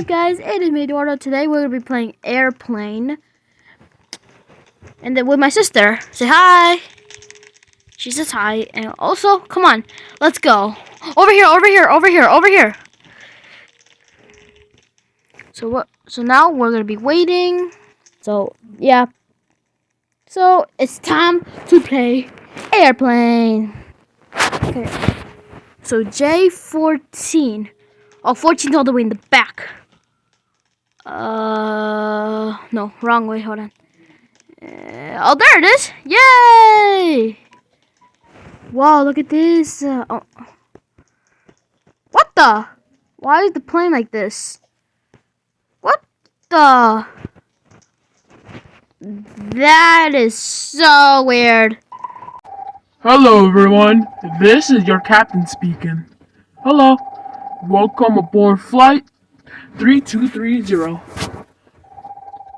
up, guys? It is me, Eduardo. Today we're gonna be playing Airplane, and then with my sister. Say hi. She says hi, and also, come on, let's go over here, over here, over here, over here. So what? So now we're gonna be waiting. So yeah. So it's time to play Airplane. Okay. So J14. Oh, 14 all the way in the back. No, wrong way. Hold on. Oh, there it is! Yay! Wow, look at this. Oh. What the? Why is the plane like this? What the? That is so weird. Hello everyone, this is your captain speaking. Hello, welcome aboard flight 3230.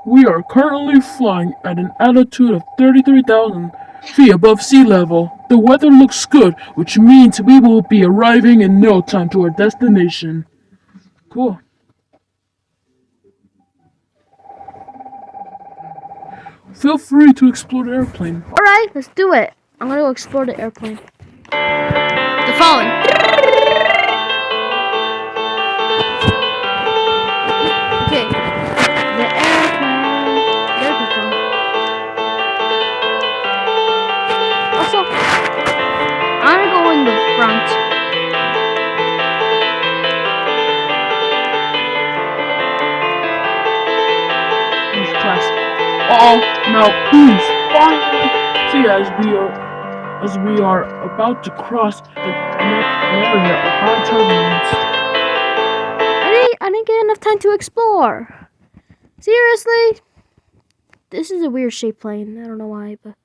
We are currently flying at an altitude of 33,000 feet above sea level. The weather looks good, which means we will be arriving in no time to our destination. Cool. Feel free to explore the airplane. Alright, let's do it. I'm gonna go explore the airplane. They're falling. Okay. The airplane. Also, I'm gonna go in the front. First class. Now please, finally, see as we are about to cross an area of high turbulence. I didn't get enough time to explore. Seriously? This is a weird shaped plane. I don't know why, but.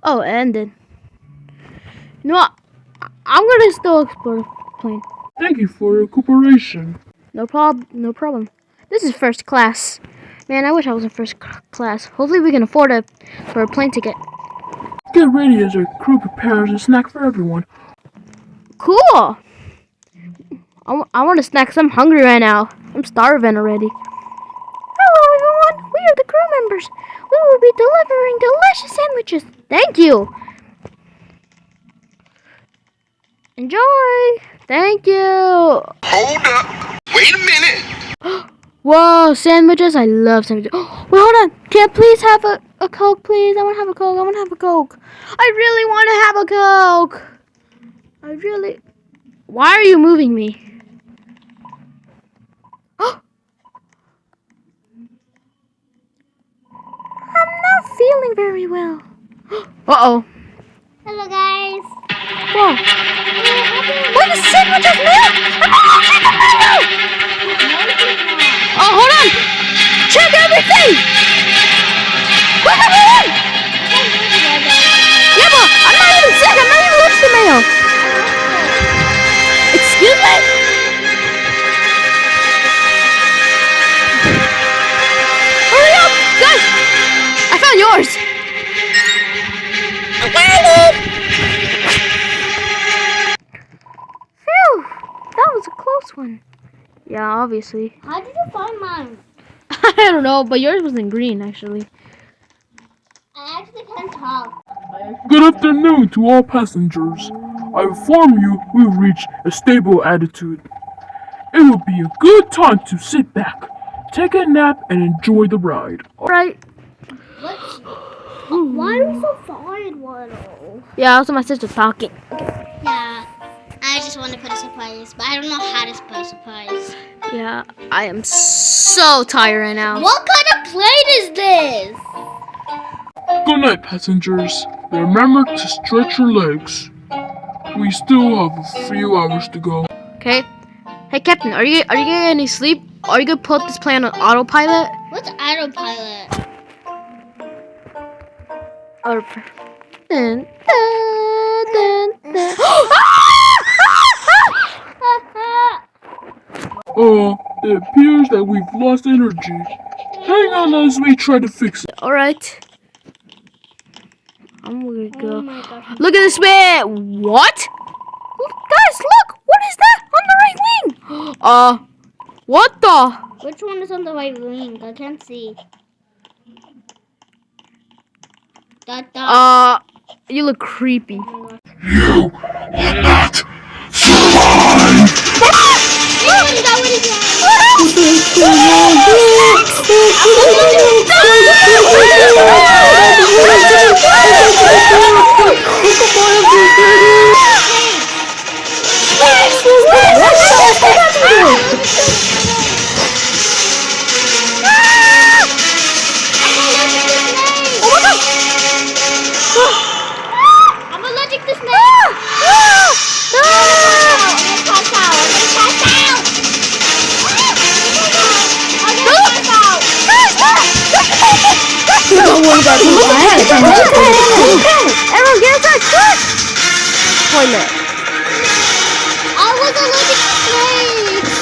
Oh, it ended. You know what? I'm gonna still explore the plane. Thank you for your cooperation. No problem. This is first class. Man, I wish I was in first class. Hopefully we can afford it for a plane ticket. Get ready as our crew prepares a snack for everyone. Cool! I want a snack because I'm hungry right now. I'm starving already. Hello everyone, we are the crew members. We will be delivering delicious sandwiches. Thank you! Enjoy! Thank you! Hold up! Wait a minute! Whoa, sandwiches! I love sandwiches. Oh, wait, hold on! Can I please have a Coke, please? I want to have a Coke. I want to have a Coke. I really want to have a Coke! I really... Why are you moving me? I'm not feeling very well. Uh-oh. Hello guys. Whoa. Wait, the sandwiches, man! Oh, hold on! Check everything! Quick, everyone! Yeah, but I'm not even sick. I'm not even allergic to mayo. Excuse me? Hurry up! Guys! I found yours! I found it! Phew! That was a close one. Yeah, obviously. How did you find mine? I don't know, but yours was in green, actually. I actually can't talk. Good afternoon to all passengers. I inform you we've reached a stable altitude. It will be a good time to sit back, take a nap, and enjoy the ride. Alright. Why are we so far in Waddle? Yeah, also my sister's talking. Yeah, I just want to put a surprise, but I don't know how to put a surprise. Yeah, I am so tired right now. What kind of plane is this? Good night, passengers. Remember to stretch your legs. We still have a few hours to go. Okay. Hey, Captain, are you getting any sleep? Are you gonna put this plane on autopilot? What's autopilot? Dun, dun, dun, dun. It appears that we've lost energy. Hang on as we try to fix it. Alright. I'm gonna go. Oh my gosh. Look at this man. What? Guys, look. What is that on the right wing? What the? Which one is on the right wing? I can't see. Dot dot. You look creepy. You will not survive! What is that? I'm allergic to snakes. I'm gonna pass out. Don't worry about it. Everyone get inside, quick! Toilet. I was allergic to snakes.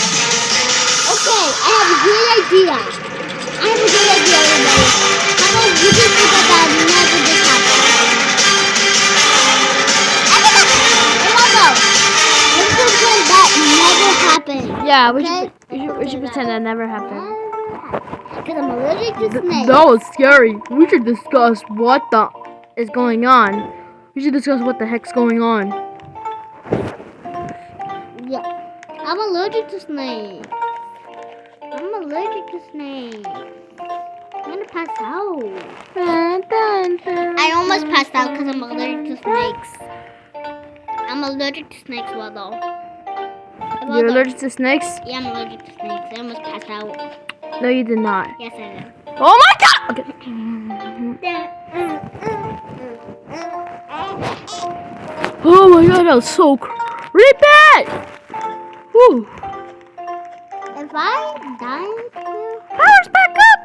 Okay, I have a good idea. Everybody. How about you just forget that never did happen? That never happened. Yeah, Okay. we should pretend that never happened. Because I'm allergic to snakes. That was scary. We should discuss what the is going on. We should discuss what the heck's going on. Yeah. I'm allergic to snakes. I'm gonna pass out. I almost passed out because I'm allergic to snakes. I'm allergic to snakes, Waldo. You're allergic to snakes? Yeah, I'm allergic to snakes. I almost passed out. No, you did not. Yes, I did. Oh my god! Okay. Oh my god, that was so creepy! Whew. If I die, Power's back up!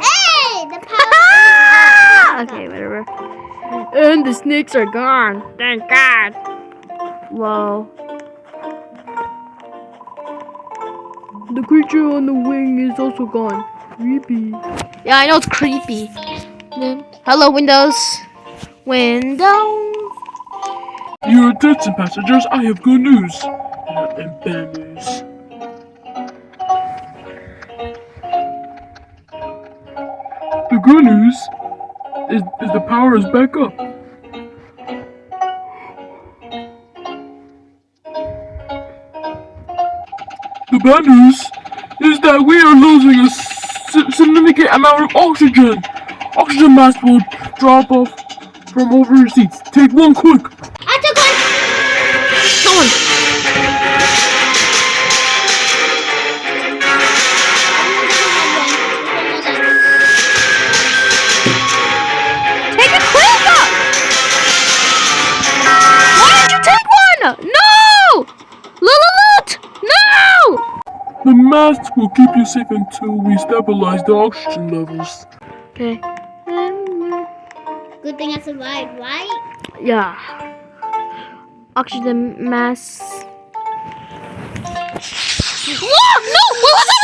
hey, the power. Okay, whatever. And the snakes are gone. Thank God. Whoa. The creature on the wing is also gone. Creepy. Yeah, I know it's creepy. Hello, Windows. Windows. Your attention, passengers, I have good news. And bad news. The good news is the power is back up. The bad news is that we are losing a significant amount of oxygen. Oxygen mask will drop off from over your seats. Take one quick. I took one. Someone. Take a quick up. Why did you take one? No! Loot! No! The mask will keep you safe until we stabilize the oxygen levels. Okay. Good thing I survived, right? Yeah. Oxygen mask. Whoa! No! What was that?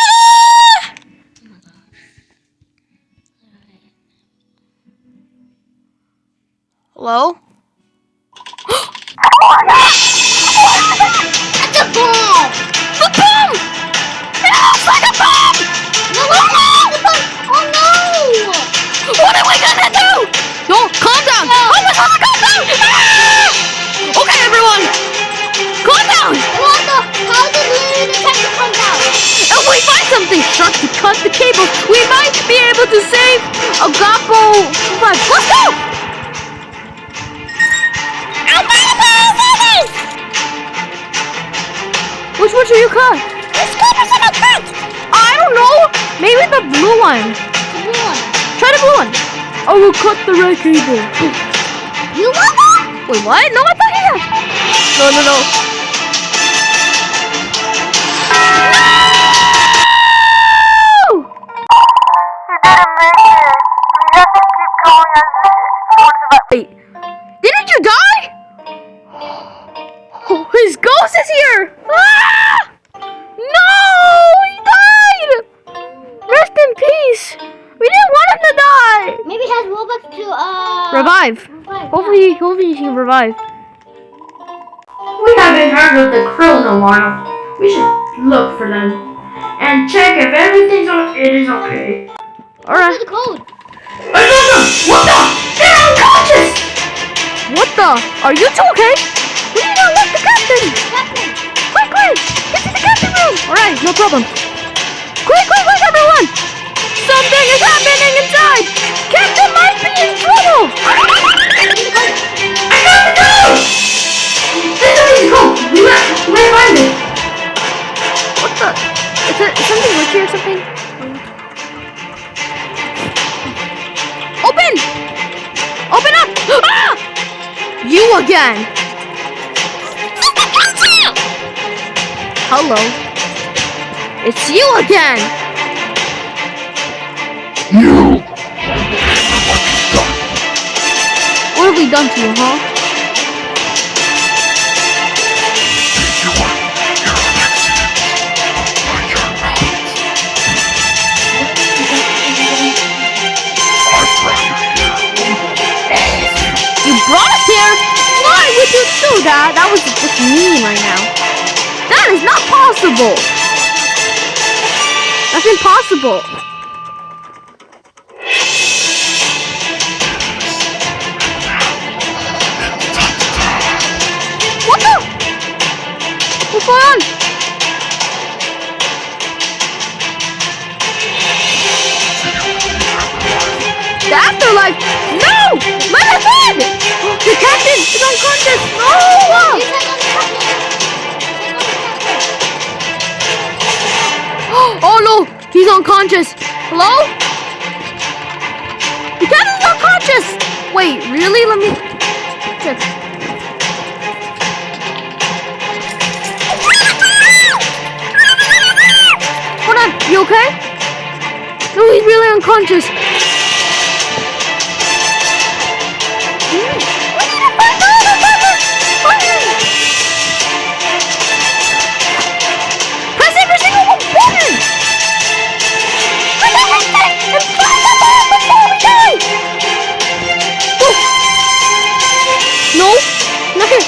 Hello? It's a bomb! The bomb! It looks like a bomb! No, it's not the bomb! Oh no! What are we gonna do? No, calm down! Oh my god, calm down! Ah! Okay, everyone! Calm down! What the? How did we detect the come down? If we find something sharp to cut the cable, we might be able to save Agapo. Let's go! Which one should you cut? This cable's in a cut! I don't know. Maybe the blue one. The blue one. Try the blue one. I will cut the red cable. You want that? Wait, what? No, I thought you had. No. Wait, didn't you die? Oh, his ghost is here! Ah! No! He died! Rest in peace! revive. Hopefully he can revive. We haven't heard of the crow in a while. We should look for them and check if everything's it is okay. Alright. The code. I don't know. What the? They're unconscious. What the? Are you two okay? We did not let the captain. Captain. Quick, get to the captain room. Alright, no problem. Quick, everyone. Something is happening inside. Captain might be in trouble. I got the code. This is the code. We might find it. What the? Is something glitchy or something? Open! Open up! Ah! You again! Hello. It's you again! You! What have we done to you, huh? You are your accident. But you're not. I brought you here. All of you. You brought us here? Why would you do that? That was just mean right now. That is not possible! That's impossible! What the? What's going on? The afterlife! No! Let us in! The captain is unconscious! No! Oh no! He's unconscious! Hello? The captain's unconscious! Wait, really? Let me check. Hold on, you okay? No, he's really unconscious. We need to find out about it! Find him! Press every single button! Press everything! And find the bomb before we die! Oh. No? Not here.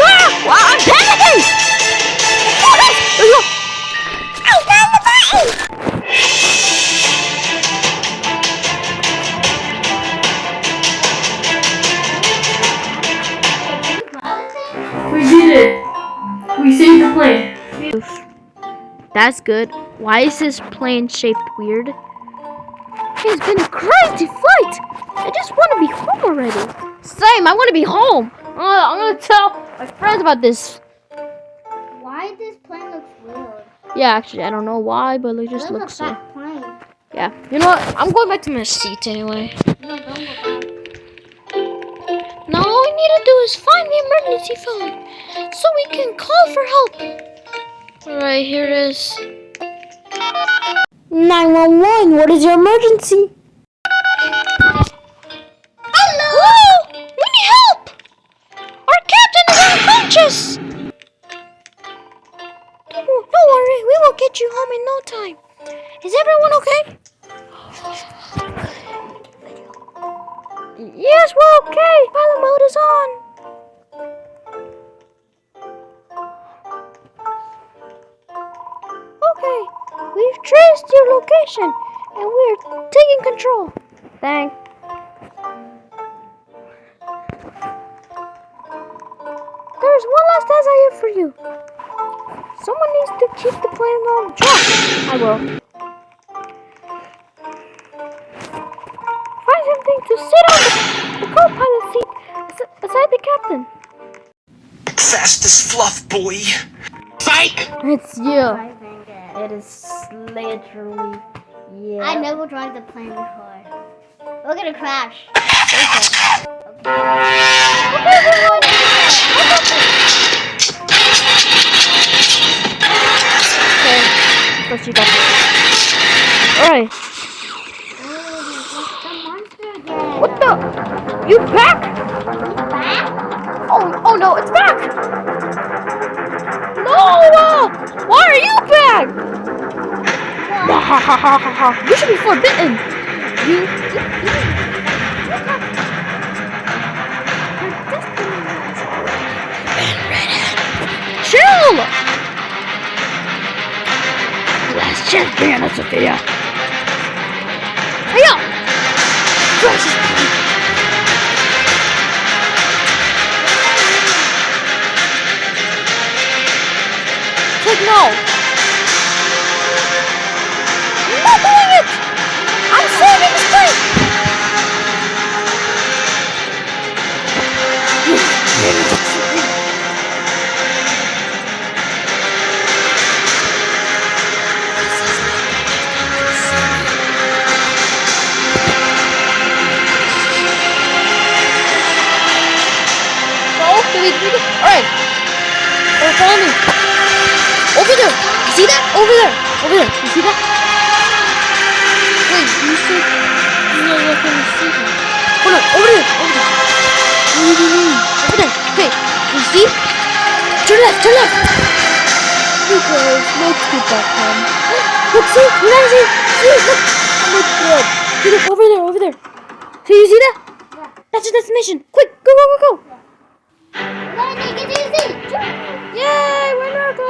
Ah! Wow, I'm panicking! Oh, nice! There we go! I found the button! We did it. We saved the plane. That's good. Why is this plane shaped weird? It's been a crazy flight! I just want to be home already. Same, I want to be home. I'm gonna tell my friends about this. Why this plane looks weird? Yeah, actually, I don't know why, but it just looks so. fat plane. Yeah. You know what? I'm going back to my seat anyway. No, don't go back. Now all we need to do is find the emergency phone so we can call for help. Alright, here it is. 911, what is your emergency? Hello! We need help! Our captain is unconscious! Don't worry, we will get you home in no time. Is everyone okay? Yes, we're okay. Pilot mode is on. Okay, we've traced your location and we're taking control. Thanks. There's one last task I have for you. Someone needs to keep the plane on track. I will. Find something to sit on the co-pilot seat beside the captain. Fast as fluff, boy. Psych! It's you. I think it. It is literally you. I never drive the plane before. We're gonna crash. Okay, everyone. Okay, let's you got this. Alright. What the? You back? Oh no, it's back! No! Why are you back? Ha ha ha ha ha! You should be forbidden. You Diana Sophia. Hey yo! Precious. Click no. I'm not doing it. I'm saving strength. Alright. Oh, follow me. Over there. You see that? Over there. Over there. You see that? Wait, you see? Yeah, I can see that. Hold on. Over there. Over there. Over there. Okay. You see? Turn left. Turn left. Okay. Let's get back home. Look, see? You guys see? See? Look. Look good. See, look. Over there. Over there. So you see that? Yeah. That's the destination. Quick. Go, go, go, go. Yay, we're America!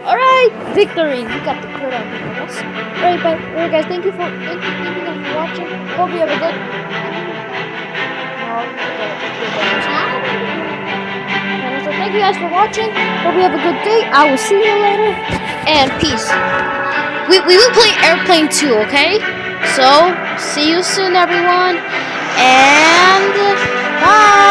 Alright, victory! We got the credit on us. Alright, but alright guys, thank you guys for watching. Hope you have a good so thank you guys for watching. Hope you have a good day. I will see you later. And peace. We will play Airplane 2, okay? So see you soon everyone. And bye!